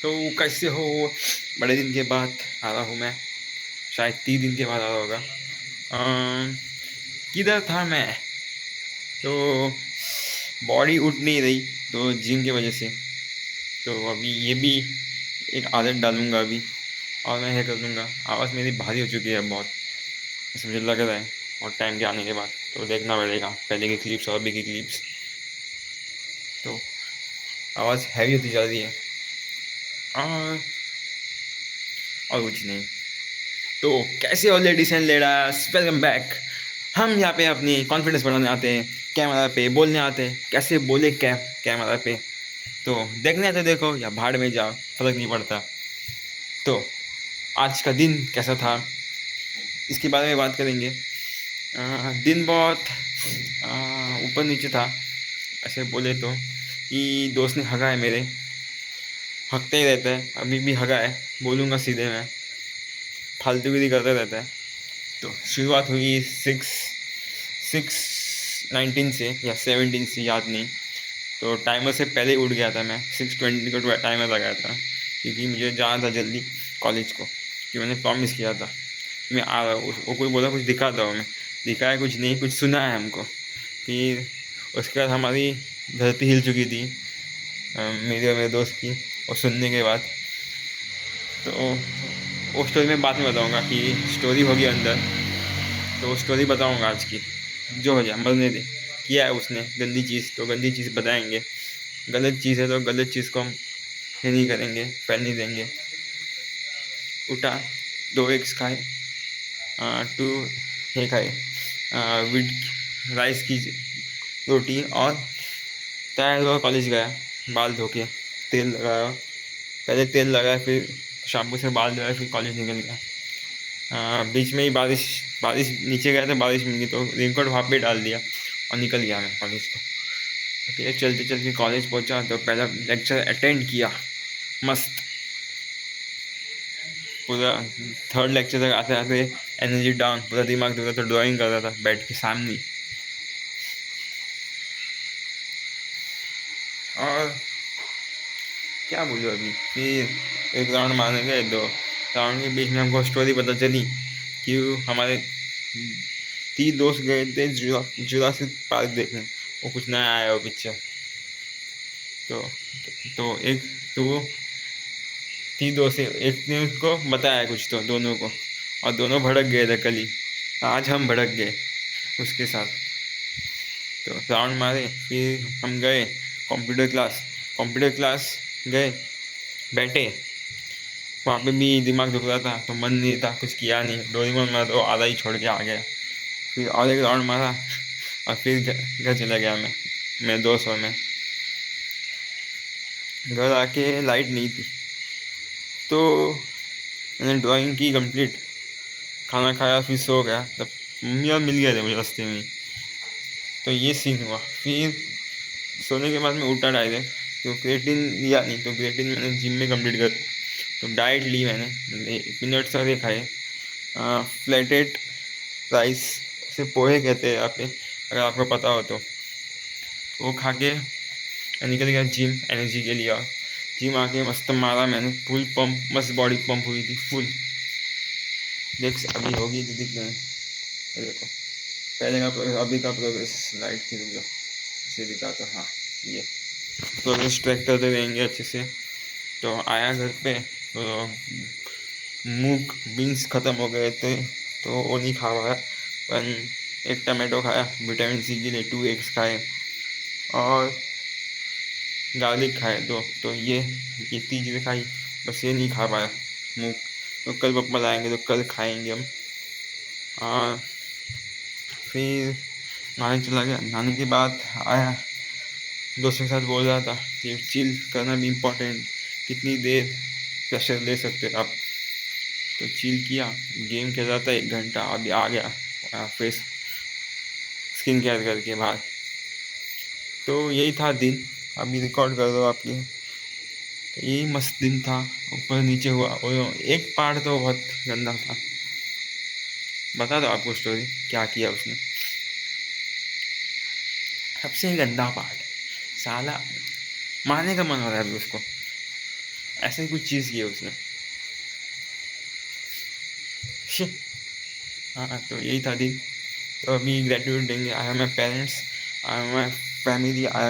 तो कैसे हो? बड़े दिन के बाद आ रहा हूँ मैं, शायद 3 दिन के बाद आ रहा होगा। किधर था मैं? तो बॉडी उठ नहीं रही, तो जिम की वजह से। तो अभी ये भी एक आदत डालूंगा अभी, और मैं ये कर दूँगा। आवाज़ मेरी भारी हो चुकी है बहुत, ऐसा मुझे लग रहा है। और टाइम के आने के बाद तो देखना पड़ेगा पहले की क्लिप्स और अभी की क्लिप्स, तो आवाज़ हैवी होती जा रही है। और कुछ नहीं। तो कैसे हो ladies and ladies, welcome back. हम यहाँ पे अपनी कॉन्फिडेंस बढ़ाने आते हैं, कैमरा पे बोलने आते हैं। कैसे बोले कैमरा पे, तो देखने आते देखो या भाड़ में जाओ, फर्क नहीं पड़ता। तो आज का दिन कैसा था, इसके बारे में बात करेंगे। दिन बहुत ऊपर नीचे था, ऐसे बोले तो। कि दोस्त ने हगा है मेरे, हकते ही रहता है, अभी भी हगा है, बोलूँगा सीधे मैं, फालतूगिरी करता रहता है। तो शुरुआत हुई 6:19 से या 17 से, याद नहीं। तो टाइमर से पहले उठ गया था मैं, 6:20 को टाइमर लगाया था, क्योंकि मुझे जाना था जल्दी कॉलेज को, कि मैंने प्रॉमिस किया था मैं आ रहा हूँ। वो कोई बोला कुछ दिखाता हूँ, मैं दिखाया कुछ नहीं, कुछ सुना है हमको। फिर उसके बाद हमारी धरती हिल चुकी थी, मेरे और मेरे दोस्त की, और सुनने के बाद। तो वो स्टोरी मैं बाद में बताऊँगा, कि स्टोरी होगी अंदर, तो वो स्टोरी बताऊँगा आज की। जो हो जाए मरने दे, किया है उसने गंदी चीज़, तो गंदी चीज़ बताएंगे। गलत चीज़ है तो गलत चीज़ को हम ये नहीं करेंगे, फैलने देंगे। उठा, 2 एग्स खाए, 2 ये खाए, विद राइस की रोटी, और तैयार हुआ, कॉलेज गया, बाल धो के, तेल लगाया, पहले तेल लगाया, फिर शैम्पू से बाल धोया, फिर कॉलेज निकल गया। बीच में ही बारिश बारिश नीचे गया तो बारिश मिल गई, तो रेनकोट वहाँ पे डाल दिया और निकल गया मैं कॉलेज को। फिर चलते चलते कॉलेज पहुँचा, तो पहला लेक्चर अटेंड किया, मस्त। पूरा 3rd लेक्चर तक आते आते एनर्जी डाउन, पूरा दिमाग दुख रहा था, ड्राइंग कर रहा था बैठ के सामने। और क्या बोलूँ अभी, फिर एक राउंड मारने गए, 2 राउंड के बीच में हमको स्टोरी पता चली कि हमारे 3 दोस्त गए थे जुरासिक पार्क देखने। वो कुछ नया आया वो पिक्चर, तो एक, तो वो 3 दोस्त, एक ने उसको बताया कुछ, तो दोनों को, और दोनों भड़क गए थे कल ही। आज हम भड़क गए उसके साथ। तो राउंड मारे, फिर हम गए कंप्यूटर क्लास गए, बैठे। वहाँ पे भी दिमाग दुख रहा था, तो मन नहीं था, कुछ किया नहीं, डोरेमोन मारा तो आधा ही छोड़ के आ गया। फिर और एक राउंड मारा, और फिर घर चला गया मैं, मेरे दोस्त और मैं। घर आके लाइट नहीं थी, तो मैंने ड्राइंग की कंप्लीट, खाना खाया, फिर सो गया। तब मम्मी और मिल गए थे मुझे रास्ते में। तो ये सीन हुआ। फिर सोने के बाद मैं उठा डायरेक्ट, तो क्रिएटिन लिया नहीं, तो क्रिएटिन मैंने जिम में कंप्लीट कर, तो डाइट ली मैंने, पीनट्स सारे खाए, फ्लैटेड राइस से पोहे कहते हैं यहाँ पे, अगर आपको पता हो तो। वो खा के निकल गया जिम एनर्जी के लिए। जिम आके मस्त मारा मैंने, फुल पंप, मस्त बॉडी पंप हुई थी फुल। देख अभी होगी तो दिख रहे हैं, देखो पहले का प्रोग्रेस, अभी का प्रोग्रेस। लाइट की रुक जाओ, इसे दिखाता, हाँ ये प्रोग्रेस ट्रैक करते रहेंगे अच्छे से। तो आया घर पे, तो मूंग बीन्स ख़त्म हो गए थे, तो वो नहीं खा पाया, पर एक टमाटो खाया विटामिन सी के लिए, 2 एग्स खाए, और गार्लिक खाए 2। तो ये 3 चीज़ें खाई, बस ये नहीं खा पाया मूंग। तो कल पापा लाएंगे तो कल खाएंगे हम। और फिर नहाने चला गया, नहाने के बाद आया, दोस्तों के साथ बोल रहा था कि चिल करना भी इम्पोर्टेंट, कितनी देर प्रेशर ले सकते आप। तो चिल किया, गेम खेल रहा था 1 घंटा, अभी आ गया फेस स्किन केयर करके बाहर। तो यही था दिन, अभी रिकॉर्ड कर दो आपकी। तो यही मस्त दिन था, ऊपर नीचे हुआ। और एक पार्ट तो बहुत गंदा था, बता दो आपको स्टोरी क्या किया उसने। सबसे गंदा पार्ट, साला मारने का मन हो रहा है अभी उसको। ऐसा ही कुछ चीज़ किया उसने। शी। हाँ, तो यही था दिन। तो अभी ग्रेटिट्यूड देंगे। I have my parents, I have my family, I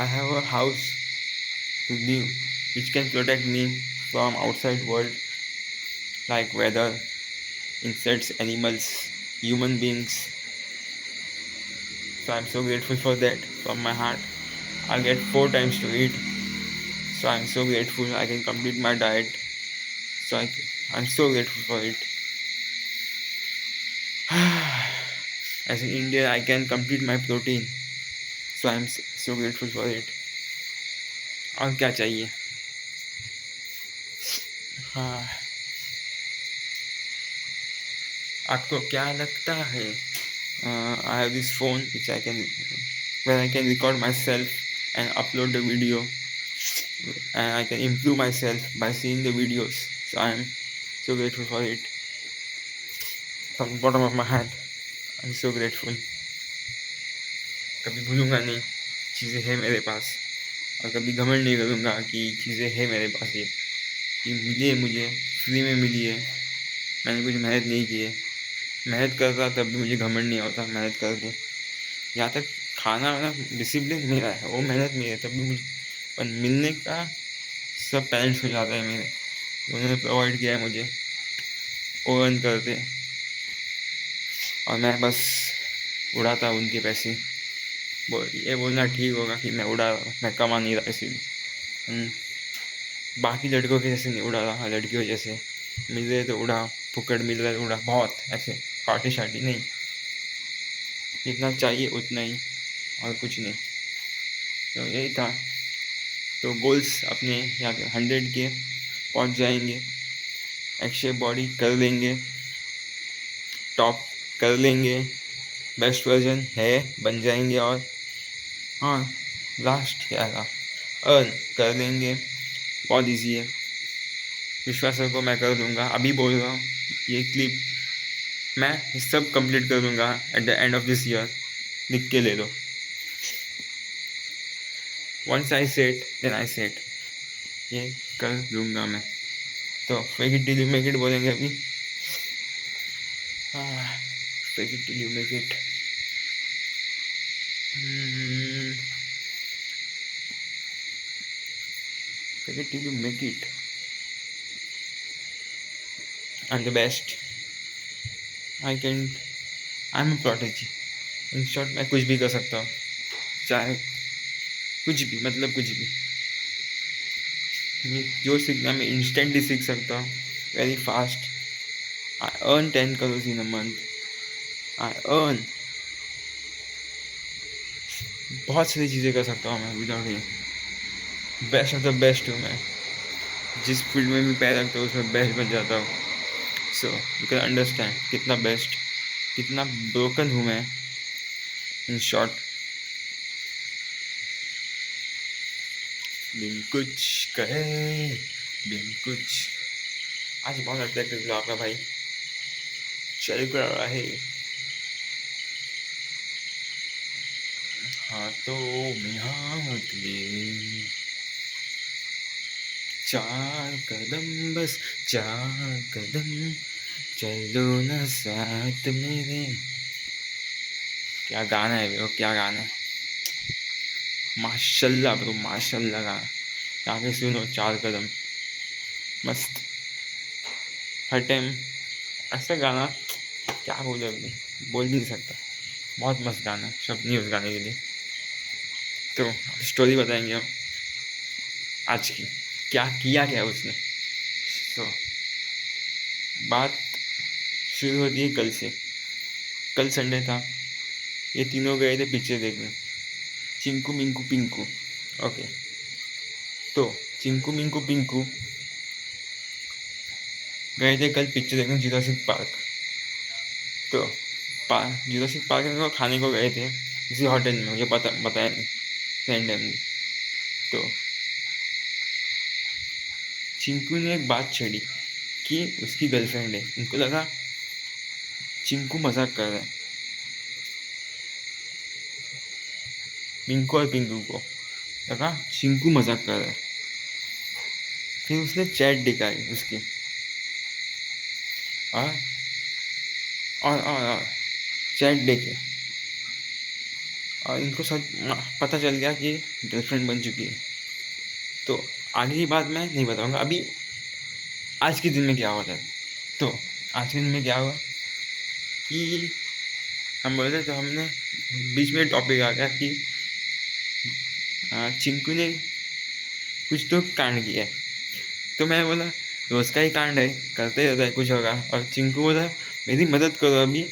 have a house to live, which can protect me from outside world like weather, insects, animals, human beings. So I'm so grateful for that from my heart. I'll get 4 times to eat. So I'm so grateful I can complete my diet. So I'm so grateful for it. As in India, I can complete my protein. So I'm so grateful for it. और क्या चाहिए? हाँ, आपको क्या लगता है? I have this phone which where I can record myself and upload the video, and I can improve myself by seeing the videos. So I am so grateful for it. From the bottom of my heart, I'm so grateful. कभी भूलूंगा नहीं, चीज़ें हैं मेरे पास, और कभी घमंड नहीं करूँगा कि चीज़ें हैं मेरे पास, ये मिली है मुझे, फ्री में मिली है, मैंने कुछ मेहनत नहीं की है। मेहनत करता तब भी मुझे घमंड नहीं होता मेहनत करके। यहाँ तक खाना वाना डिसिप्लिन मेरा है, वो मेहनत मेरी है, तब भी मुझे पर मिलने का सब पेरेंट्स हो जाता है मेरे, उन्होंने प्रोवाइड किया है मुझे, वो अर्न करते, और मैं बस उड़ाता उनके पैसे। ये बोलना ठीक होगा कि मैं कमा नहीं रहा इसीलिए। बाकी लड़कों के जैसे नहीं उड़ा रहा, लड़कियों जैसे मिल रहे तो उड़ा, फुकड़ मिल रहा है उड़ा, बहुत ऐसे पार्टी शार्टी नहीं, जितना चाहिए उतना ही, और कुछ नहीं। तो यही था। तो गोल्स अपने यहाँ के 100 के पहुँच जाएंगे, एक्स बॉडी कर लेंगे, टॉप कर लेंगे, बेस्ट वर्जन है बन जाएंगे, और हाँ लास्ट क्या था, अर्न कर लेंगे। बहुत इजी है, विश्वास को मैं कर दूंगा। अभी बोल रहा हूँ, ये क्लिप मैं सब कंप्लीट कर दूंगा at the end of this year, लिख के ले लो। Once I set then I set, ये कर दूंगा मैं। तो fake it till you make it बोलेंगे अभी। Fake it till you make it. Fake it till you make it. I am the best, I am a protege. In short मैं कुछ भी कर सकता हूँ, चाहे कुछ भी, मतलब कुछ भी। जो सीखना मैं इंस्टेंटली सीख सकता हूँ, very fast. I earn 10 crore in a month. I earn बहुत सारी चीज़ें कर सकता हूँ मैं विदाउट ये। बेस्ट ऑफ द बेस्ट हूँ मैं, जिस फील्ड में भी पैर रखता हूँ उसमें बेस्ट बन जाता हूँ। सो यू कैन अंडरस्टैंड कितना बेस्ट, कितना ब्रोकन हूँ मैं। इन शॉर्ट, बिन कुछ कहे, बिन कुछ। आज बहुत अट्रैक्टिव था आपका भाई, चल कर रहा है हाथों में हाथ लिए, 4 कदम, बस 4 कदम चलो न साथ मेरे। क्या गाना है वो, क्या गाना है, माशाल्लाह ब्रो, माशाल्लाह गाना। आगे सुनो, 4 कदम मस्त, हर टाइम ऐसा गाना, क्या बोले अभी, बोल भी नहीं सकता। बहुत मस्त गाना, शब्द नहीं उस गाने के लिए। तो स्टोरी बताएंगे हम आज की, क्या किया क्या उसने। तो बात शुरू होती है कल से। कल संडे था, ये तीनों गए थे पिक्चर देखने, चिंकू मिंकू पिंकू। ओके, तो चिंकू मिंकू पिंकू गए थे कल पिक्चर देखने जुरासिक पार्क। तो जुरासिक पार्क में खाने को गए थे किसी होटल में, मुझे बताया नहीं रैंडमली। तो चिंकू ने एक बात छेड़ी कि उसकी गर्लफ्रेंड है, उनको लगा चिंकू मजाक कर रहा है, पिंकू और पिंकू को लगा चिंकू मजाक कर रहा है। फिर उसने चैट दिखाई उसकी, और और चैट देखे, और इनको सब पता चल गया कि गर्लफ्रेंड बन चुकी है। तो आगे की बात मैं नहीं बताऊंगा अभी। आज के दिन में क्या हुआ था, तो आज के दिन में क्या हुआ कि हम बोले तो हमने बीच में टॉपिक आ गया कि चिंकू ने कुछ तो कांड किया है। तो मैं बोला रोज़ का ही कांड है, करते रहता है, कुछ होगा। और चिंकू बोला मेरी मदद करो अभी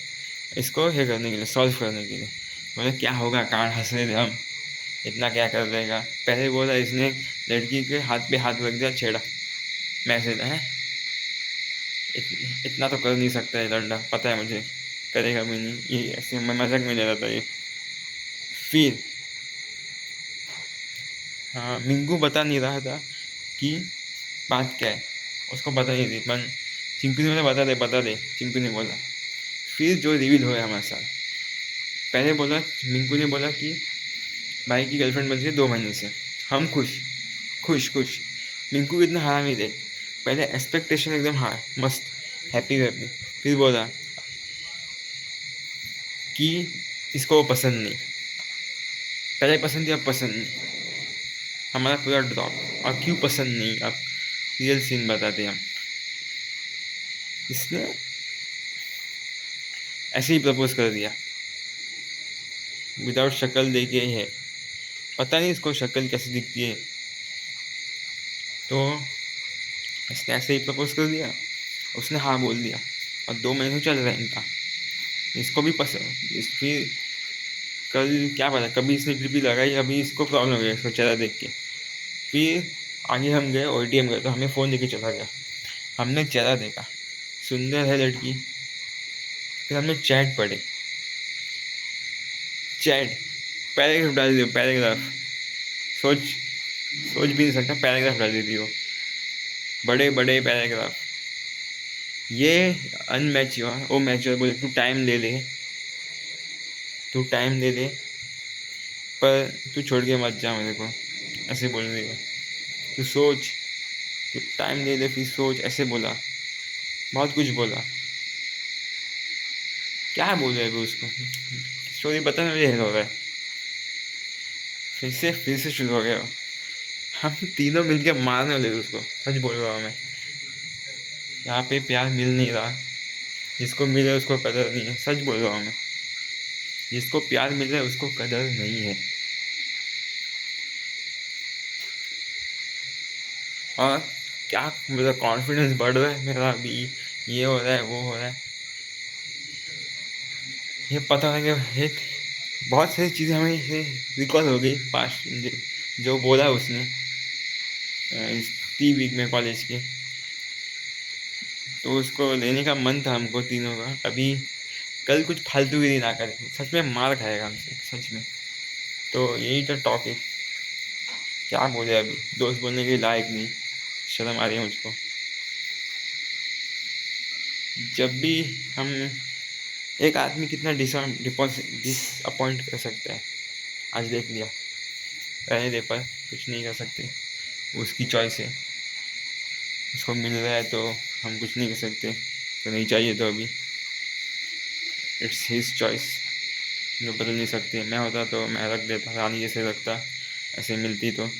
इसको ये करने के लिए, सॉल्व करने के लिए। बोले क्या होगा, कांड हंस रहे थे हम, इतना क्या कर देगा। पहले बोला इसने लड़की के हाथ पे हाथ रख दिया, छेड़ा, मैसेज है, इतना तो कर नहीं सकता है लड़का, पता है मुझे, करेगा भी नहीं, ये ऐसे मैं मजाक में ले रहा था ये। फिर हाँ, मिंगू बता नहीं रहा था कि बात क्या है, उसको पता नहीं थी, पर चिंकू ने बोला बता दे, चिंकू ने बोला। फिर जो रिवील हुआ हमारे साथ, पहले बोला मिंकू ने बोला कि भाई की गर्लफ्रेंड बन गई 2 महीने से, हम खुश खुश खुश। मिंकू इतना हरामी थे, पहले एक्सपेक्टेशन एकदम हाँ मस्त, हैप्पी हैप्पी। फिर बोला कि इसको वो पसंद नहीं, पहले पसंद थी अब पसंद नहीं, हमारा पूरा ड्रॉप। और क्यों पसंद नहीं, अब रियल सीन बताते हम। इसने ऐसे ही प्रपोज कर दिया, विदाउट शक्ल देके है, पता नहीं इसको शक्ल कैसे दिखती है। तो इसने ऐसे ही प्रपोज कर दिया, उसने हाँ बोल दिया, और 2 महीने चल रहा है इनका। इसको भी पसंद, इस फिर कल क्या पता कभी इसने ड्रिपी लगाई, अभी इसको प्रॉब्लम हो गया इसको चेहरा देख के। फिर आगे हम गए OTM गए, तो हमें फ़ोन लेके चला गया, हमने चेहरा देखा, सुंदर है लड़की। फिर हमने चैट पढ़े, चैट पैराग्राफ डाल दिया, पैराग्राफ, सोच सोच भी नहीं सकता, पैराग्राफ डाल दी थी वो, बड़े बड़े पैराग्राफ। ये अनमैच्योर, वो मैच्योर बोले तू टाइम ले ले, तू टाइम ले ले, पर तू छोड़ के मत जा मेरे को, ऐसे बोल रही हो। तू सोच, तू टाइम ले ले, फिर सोच, ऐसे बोला, बहुत कुछ बोला। क्या बोले अभी उसको, स्टोरी बताने में मुझे हो रहा है। फिर से शुरू हो गया, हम तीनों मिलके मारने वाले थे उसको, सच बोल रहा हूँ मैं। यहाँ पे प्यार मिल नहीं रहा, जिसको मिले उसको कदर नहीं है, सच बोल रहा हूँ मैं। जिसको प्यार मिल रहा है उसको कदर नहीं है। और क्या मेरा कॉन्फिडेंस बढ़ रहा है मेरा अभी, ये हो रहा है वो हो रहा है, ये पता है कि ये बहुत सारी चीज़ें हमें रिकॉल हो गई पास्ट, जो बोला उसने इस 3 वीक में कॉलेज के। तो उसको लेने का मन था हमको तीनों का। अभी कल कुछ फालतूगिरी ना करे, सच में मार खाएगा हमसे, सच में। तो यही तो टॉपिक, क्या बोले अभी, दोस्त बोलने के लायक नहीं, शर्म आ रही है मुझको। जब भी हम, एक आदमी कितना डिसअपॉइंट कर सकता है, आज देख लिया, रहने दे, पर कुछ नहीं कर सकते, उसकी चॉइस है, उसको मिल रहा है तो हम कुछ नहीं कर सकते। तो नहीं चाहिए तो अभी इट्स हिज चॉइस, जो बदल नहीं सकते। मैं होता तो मैं रख देता, रानी जैसे रखता, ऐसे मिलती तो,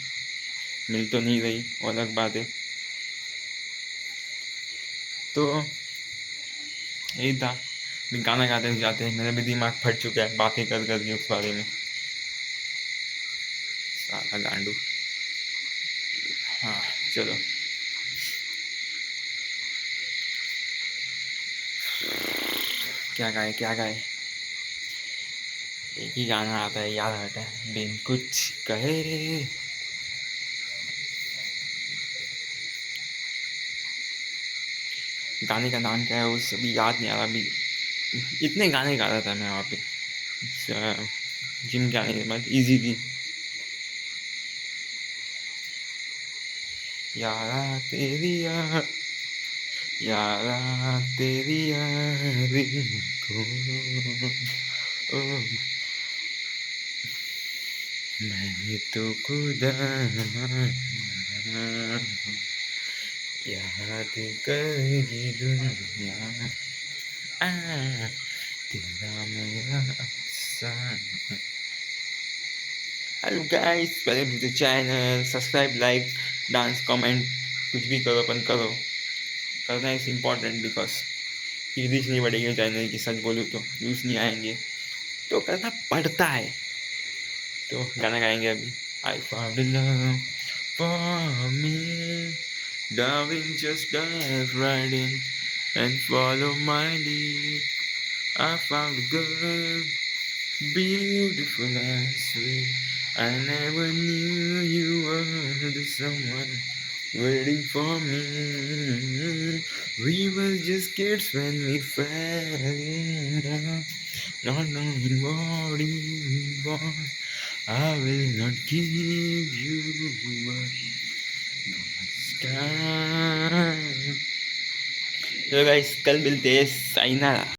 मिल तो नहीं रही, वो अलग बात है। तो यही था, गाना गाते हुए जाते हैं, मेरा भी दिमाग फट चुका है बातें कर कर के उस बारे में, साला गांडू। हाँ चलो, क्या गाए क्या गाए, एक ही गाना आता है याद आता है, बिन कुछ कहे रे। गाने का नाम क्या है उस, अभी याद नहीं आ रहा अभी। इतने गाने गा रहा था मैं वहाँ पे, जिम के आने के बाद इजी थी। यारा तेरी यार, यारा तेरी यारी को, ओ मैंने तो खुदा याद करेगी दुनिया तेरा मेरा अफसाना। Hello guys, welcome to the channel. Subscribe, like, dance, comment, कुछ भी करो, अपन करो। करना इज इम्पॉर्टेंट बिकॉज की रीच नहीं बढ़ेगी चैनल की। सच बोलूँ तो व्यूज़ नहीं आएंगे, तो करना पड़ता है। तो गाना गाएंगे अभी। I found love for me, darling, just dive right in and follow my lead. I found a girl, beautiful and sweet. I never knew you were the someone waiting for me. We were just kids when we fell in love, not knowing what it was. I will not give you up this time. तो guys, कल मिलते हैं। साइना।